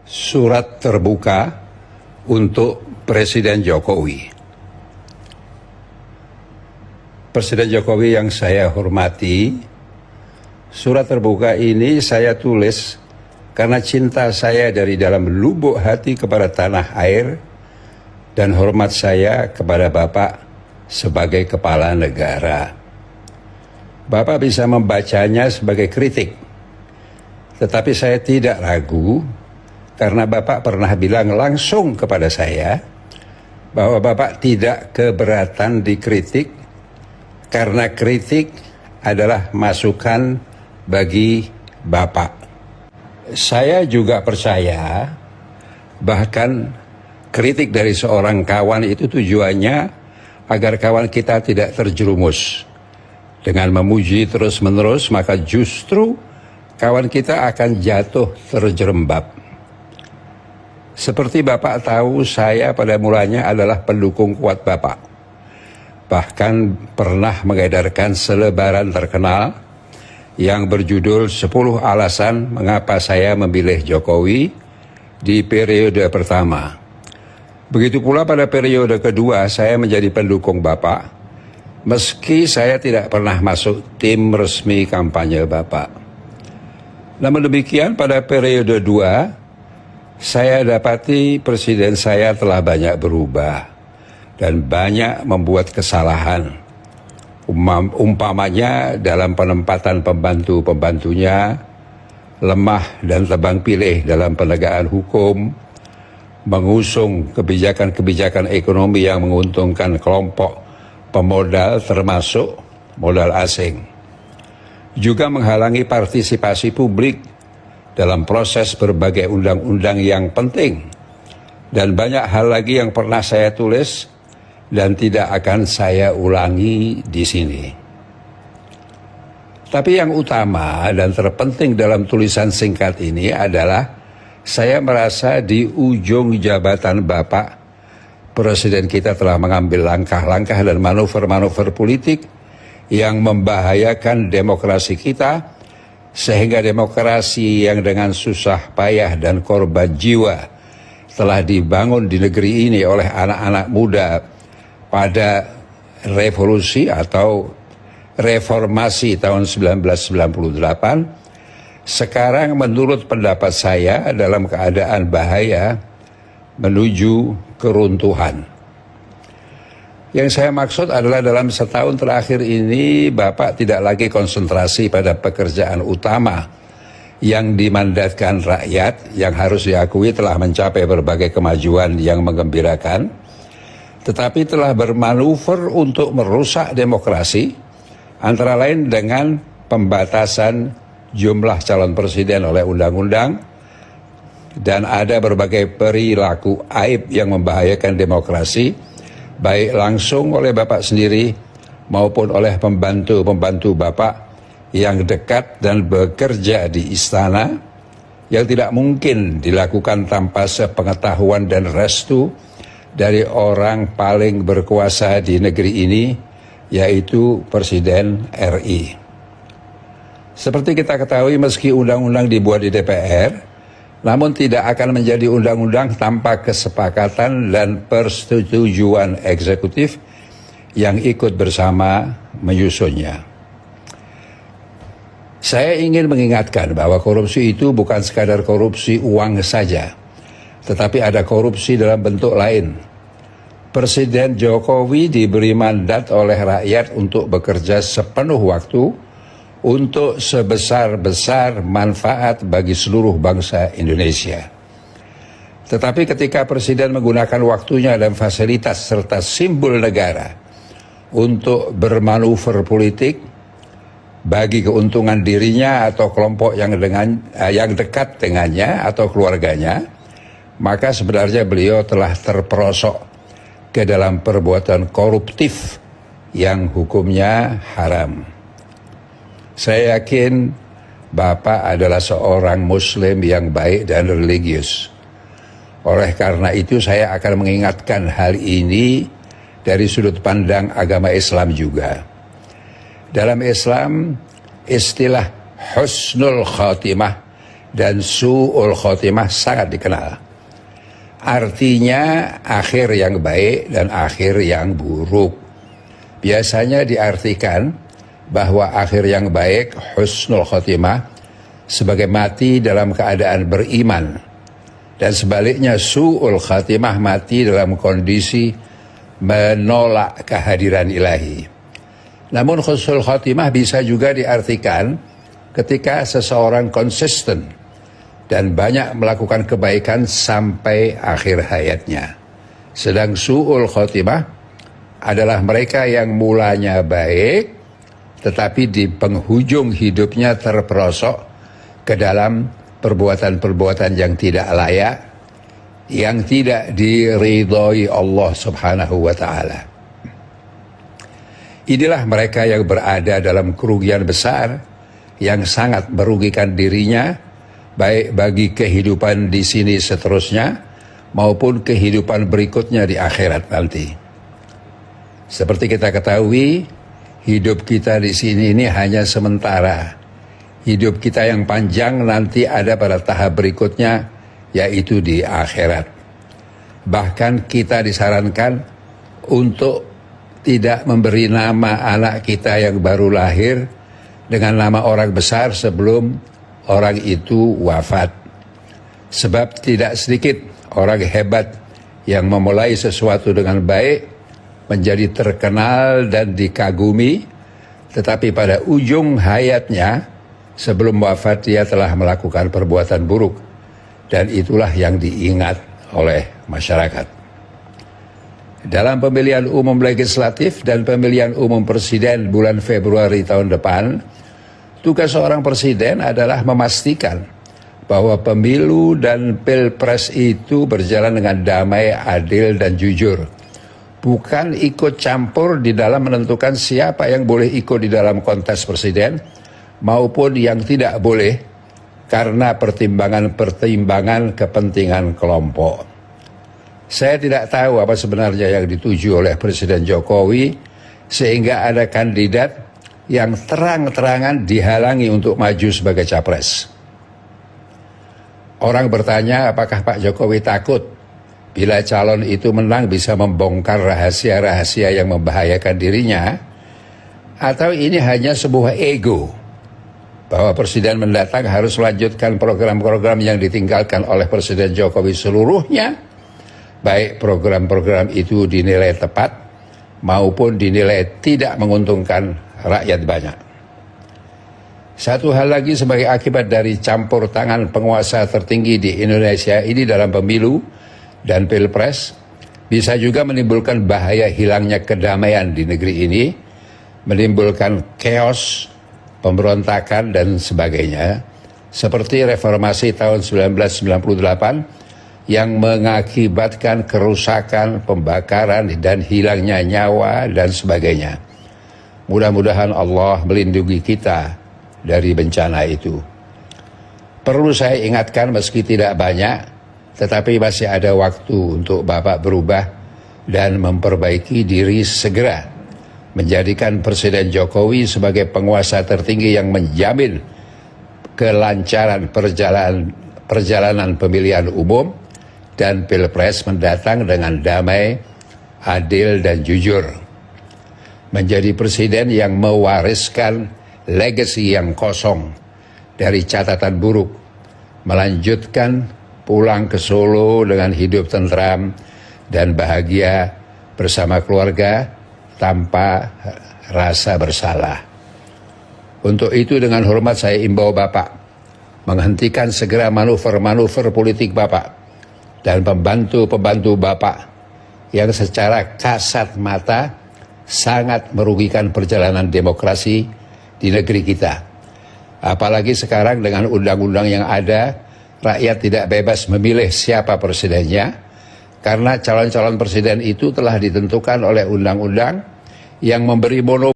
Surat terbuka untuk Presiden Jokowi. Presiden Jokowi yang saya hormati, surat terbuka ini saya tulis karena cinta saya dari dalam lubuk hati kepada tanah air dan hormat saya kepada Bapak sebagai kepala negara. Bapak bisa membacanya sebagai kritik, tetapi saya tidak ragu karena Bapak pernah bilang langsung kepada saya bahwa Bapak tidak keberatan dikritik karena kritik adalah masukan bagi Bapak. Saya juga percaya bahkan kritik dari seorang kawan itu tujuannya agar kawan kita tidak terjerumus. Dengan memuji terus-menerus maka justru kawan kita akan jatuh terjerembab. Seperti Bapak tahu, saya pada mulanya adalah pendukung kuat Bapak. Bahkan pernah mengedarkan selebaran terkenal yang berjudul 10 alasan mengapa saya memilih Jokowi di periode pertama. Begitu pula pada periode kedua saya menjadi pendukung Bapak, meski saya tidak pernah masuk tim resmi kampanye Bapak. Namun demikian pada periode 2, saya dapati presiden saya telah banyak berubah dan banyak membuat kesalahan. Umpamanya dalam penempatan pembantu-pembantunya, lemah dan tebang pilih dalam penegakan hukum, mengusung kebijakan-kebijakan ekonomi yang menguntungkan kelompok pemodal termasuk modal asing. Juga menghalangi partisipasi publik dalam proses berbagai undang-undang yang penting. Dan banyak hal lagi yang pernah saya tulis dan tidak akan saya ulangi di sini. Tapi yang utama dan terpenting dalam tulisan singkat ini adalah saya merasa di ujung jabatan Bapak, Presiden kita telah mengambil langkah-langkah dan manuver-manuver politik yang membahayakan demokrasi kita, sehingga demokrasi yang dengan susah payah dan korban jiwa telah dibangun di negeri ini oleh anak-anak muda pada revolusi atau reformasi tahun 1998, sekarang menurut pendapat saya dalam keadaan bahaya menuju keruntuhan. Yang saya maksud adalah dalam setahun terakhir ini Bapak tidak lagi konsentrasi pada pekerjaan utama yang dimandatkan rakyat yang harus diakui telah mencapai berbagai kemajuan yang menggembirakan, tetapi telah bermanuver untuk merusak demokrasi, antara lain dengan pembatasan jumlah calon presiden oleh undang-undang, dan ada berbagai perilaku aib yang membahayakan demokrasi, baik langsung oleh Bapak sendiri maupun oleh pembantu-pembantu Bapak yang dekat dan bekerja di istana, yang tidak mungkin dilakukan tanpa sepengetahuan dan restu dari orang paling berkuasa di negeri ini, yaitu Presiden RI. Seperti kita ketahui, meski undang-undang dibuat di DPR, namun tidak akan menjadi undang-undang tanpa kesepakatan dan persetujuan eksekutif yang ikut bersama menyusunnya. Saya ingin mengingatkan bahwa korupsi itu bukan sekadar korupsi uang saja, tetapi ada korupsi dalam bentuk lain. Presiden Jokowi diberi mandat oleh rakyat untuk bekerja sepenuh waktu untuk sebesar-besar manfaat bagi seluruh bangsa Indonesia. Tetapi ketika Presiden menggunakan waktunya dan fasilitas serta simbol negara untuk bermanuver politik bagi keuntungan dirinya atau kelompok yang dekat dengannya atau keluarganya, maka sebenarnya beliau telah terperosok ke dalam perbuatan koruptif yang hukumnya haram. Saya yakin Bapak adalah seorang Muslim yang baik dan religius. Oleh karena itu saya akan mengingatkan hal ini dari sudut pandang agama Islam juga. Dalam Islam, istilah husnul khatimah dan su'ul khotimah sangat dikenal. Artinya akhir yang baik dan akhir yang buruk. Biasanya diartikan bahwa akhir yang baik, husnul khotimah, sebagai mati dalam keadaan beriman. Dan sebaliknya su'ul khotimah, mati dalam kondisi menolak kehadiran ilahi. Namun husnul khotimah bisa juga diartikan ketika seseorang konsisten dan banyak melakukan kebaikan sampai akhir hayatnya. Sedang su'ul khotimah adalah mereka yang mulanya baik, tetapi di penghujung hidupnya terperosok ke dalam perbuatan-perbuatan yang tidak layak, yang tidak diridhoi Allah Subhanahu wa ta'ala. Inilah mereka yang berada dalam kerugian besar yang sangat merugikan dirinya, baik bagi kehidupan di sini seterusnya maupun kehidupan berikutnya di akhirat nanti. Seperti kita ketahui, hidup kita di sini ini hanya sementara. Hidup kita yang panjang nanti ada pada tahap berikutnya, yaitu di akhirat. Bahkan kita disarankan untuk tidak memberi nama anak kita yang baru lahir dengan nama orang besar sebelum orang itu wafat. Sebab tidak sedikit orang hebat yang memulai sesuatu dengan baik, menjadi terkenal dan dikagumi, tetapi pada ujung hayatnya, sebelum wafat dia telah melakukan perbuatan buruk. Dan itulah yang diingat oleh masyarakat. Dalam pemilihan umum legislatif dan pemilihan umum presiden bulan Februari tahun depan, tugas seorang presiden adalah memastikan bahwa pemilu dan pilpres itu berjalan dengan damai, adil, dan jujur. Bukan ikut campur di dalam menentukan siapa yang boleh ikut di dalam kontes presiden maupun yang tidak boleh karena pertimbangan-pertimbangan kepentingan kelompok. Saya tidak tahu apa sebenarnya yang dituju oleh Presiden Jokowi sehingga ada kandidat yang terang-terangan dihalangi untuk maju sebagai capres. Orang bertanya apakah Pak Jokowi takut bila calon itu menang bisa membongkar rahasia-rahasia yang membahayakan dirinya, atau ini hanya sebuah ego bahwa presiden mendatang harus melanjutkan program-program yang ditinggalkan oleh Presiden Jokowi seluruhnya, baik program-program itu dinilai tepat maupun dinilai tidak menguntungkan rakyat banyak. Satu hal lagi sebagai akibat dari campur tangan penguasa tertinggi di Indonesia ini dalam pemilu dan pilpres, bisa juga menimbulkan bahaya hilangnya kedamaian di negeri ini, menimbulkan chaos, pemberontakan dan sebagainya, seperti reformasi tahun 1998 yang mengakibatkan kerusakan, pembakaran, dan hilangnya nyawa, dan sebagainya. Mudah-mudahan Allah melindungi kita dari bencana itu. Perlu saya ingatkan meski tidak banyak, tetapi masih ada waktu untuk Bapak berubah dan memperbaiki diri segera. Menjadikan Presiden Jokowi sebagai penguasa tertinggi yang menjamin kelancaran perjalanan pemilihan umum dan pilpres mendatang dengan damai, adil, dan jujur. Menjadi presiden yang mewariskan legasi yang kosong dari catatan buruk, melanjutkan pulang ke Solo dengan hidup tentram dan bahagia bersama keluarga tanpa rasa bersalah. Untuk itu dengan hormat saya imbau Bapak menghentikan segera manuver-manuver politik Bapak dan pembantu-pembantu Bapak yang secara kasat mata sangat merugikan perjalanan demokrasi di negeri kita. Apalagi sekarang dengan undang-undang yang ada, rakyat tidak bebas memilih siapa presidennya, karena calon-calon presiden itu telah ditentukan oleh undang-undang yang memberi monopoli